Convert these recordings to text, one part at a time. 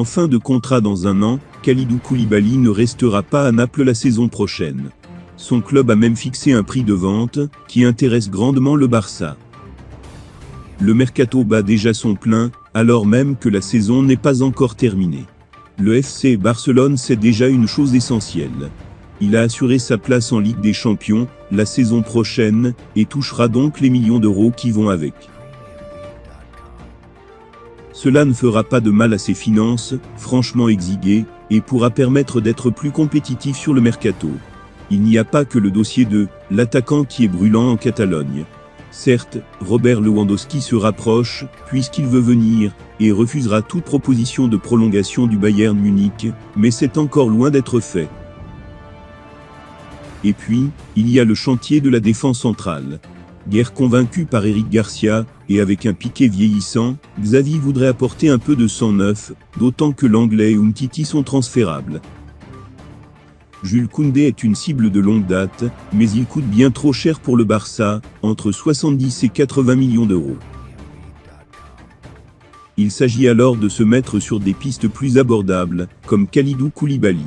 En fin de contrat dans un an, Kalidou Koulibaly ne restera pas à Naples la saison prochaine. Son club a même fixé un prix de vente qui intéresse grandement le Barça. Le mercato bat déjà son plein, alors même que la saison n'est pas encore terminée. Le FC Barcelone sait déjà une chose essentielle. Il a assuré sa place en Ligue des Champions la saison prochaine et touchera donc les millions d'euros qui vont avec. Cela ne fera pas de mal à ses finances, franchement exiguës, et pourra permettre d'être plus compétitif sur le mercato. Il n'y a pas que le dossier de l'attaquant qui est brûlant en Catalogne. Certes, Robert Lewandowski se rapproche, puisqu'il veut venir, et refusera toute proposition de prolongation du Bayern Munich, mais c'est encore loin d'être fait. Et puis, il y a le chantier de la défense centrale. Guère convaincu par Eric Garcia, et avec un Piqué vieillissant, Xavi voudrait apporter un peu de sang neuf, d'autant que l'anglais et Umtiti sont transférables. Jules Koundé est une cible de longue date, mais il coûte bien trop cher pour le Barça, entre 70 et 80 millions d'euros. Il s'agit alors de se mettre sur des pistes plus abordables, comme Kalidou Koulibaly.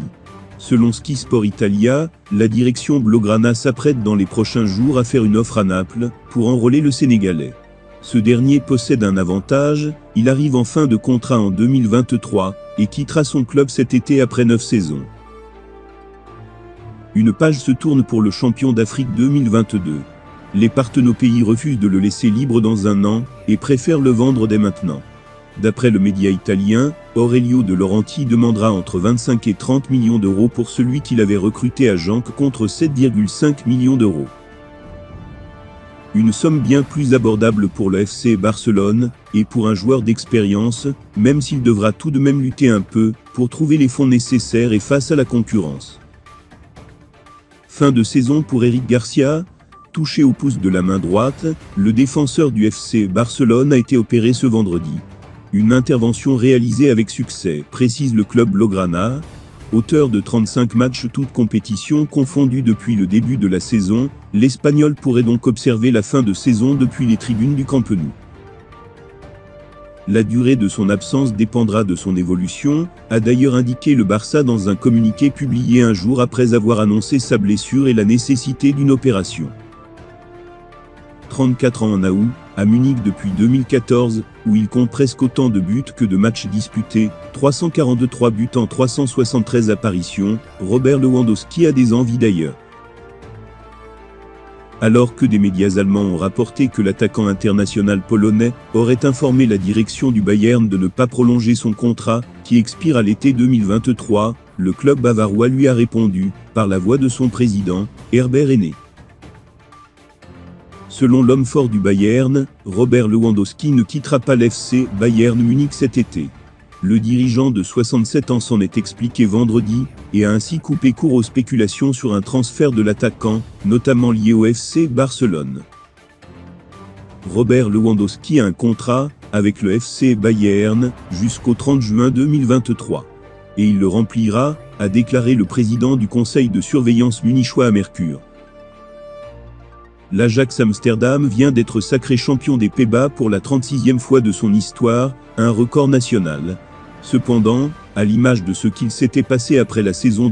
Selon Sky Sport Italia, la direction Blaugrana s'apprête dans les prochains jours à faire une offre à Naples, pour enrôler le Sénégalais. Ce dernier possède un avantage, il arrive en fin de contrat en 2023, et quittera son club cet été après 9 saisons. Une page se tourne pour le champion d'Afrique 2022. Les partenaires pays refusent de le laisser libre dans un an, et préfèrent le vendre dès maintenant. D'après le média italien, Aurelio De Laurentiis demandera entre 25 et 30 millions d'euros pour celui qu'il avait recruté à Genk contre 7,5 millions d'euros. Une somme bien plus abordable pour le FC Barcelone, et pour un joueur d'expérience, même s'il devra tout de même lutter un peu, pour trouver les fonds nécessaires et face à la concurrence. Fin de saison pour Eric Garcia. Touché au pouce de la main droite, le défenseur du FC Barcelone a été opéré ce vendredi. Une intervention réalisée avec succès, précise le club Blaugrana. Auteur de 35 matchs toutes compétitions confondues depuis le début de la saison, l'Espagnol pourrait donc observer la fin de saison depuis les tribunes du Camp Nou. La durée de son absence dépendra de son évolution, a d'ailleurs indiqué le Barça dans un communiqué publié un jour après avoir annoncé sa blessure et la nécessité d'une opération. 34 ans en août, à Munich depuis 2014, où il compte presque autant de buts que de matchs disputés, 343 buts en 373 apparitions, Robert Lewandowski a des envies d'ailleurs. Alors que des médias allemands ont rapporté que l'attaquant international polonais aurait informé la direction du Bayern de ne pas prolonger son contrat, qui expire à l'été 2023, le club bavarois lui a répondu, par la voix de son président, Herbert Henne. Selon l'homme fort du Bayern, Robert Lewandowski ne quittera pas l'FC Bayern Munich cet été. Le dirigeant de 67 ans s'en est expliqué vendredi, et a ainsi coupé court aux spéculations sur un transfert de l'attaquant, notamment lié au FC Barcelone. Robert Lewandowski a un contrat avec le FC Bayern jusqu'au 30 juin 2023. Et il le remplira, a déclaré le président du conseil de surveillance munichois à Mercure. L'Ajax Amsterdam vient d'être sacré champion des Pays-Bas pour la 36e fois de son histoire, un record national. Cependant, à l'image de ce qu'il s'était passé après la saison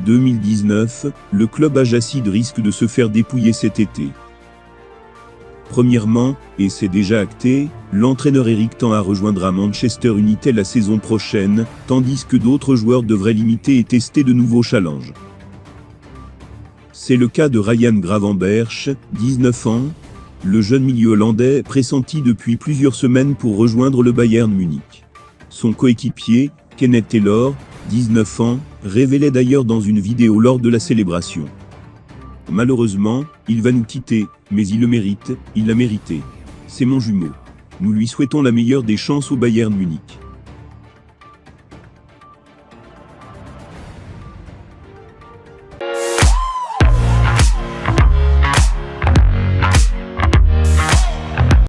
2018-2019, le club ajaxide risque de se faire dépouiller cet été. Premièrement, et c'est déjà acté, l'entraîneur Eric Ten Hag rejoindra Manchester United la saison prochaine, tandis que d'autres joueurs devraient limiter et tester de nouveaux challenges. C'est le cas de Ryan Gravenberch, 19 ans, le jeune milieu hollandais pressenti depuis plusieurs semaines pour rejoindre le Bayern Munich. Son coéquipier, Kenneth Taylor, 19 ans, révélait d'ailleurs dans une vidéo lors de la célébration. Malheureusement, il va nous quitter, mais il le mérite, il l'a mérité. C'est mon jumeau. Nous lui souhaitons la meilleure des chances au Bayern Munich.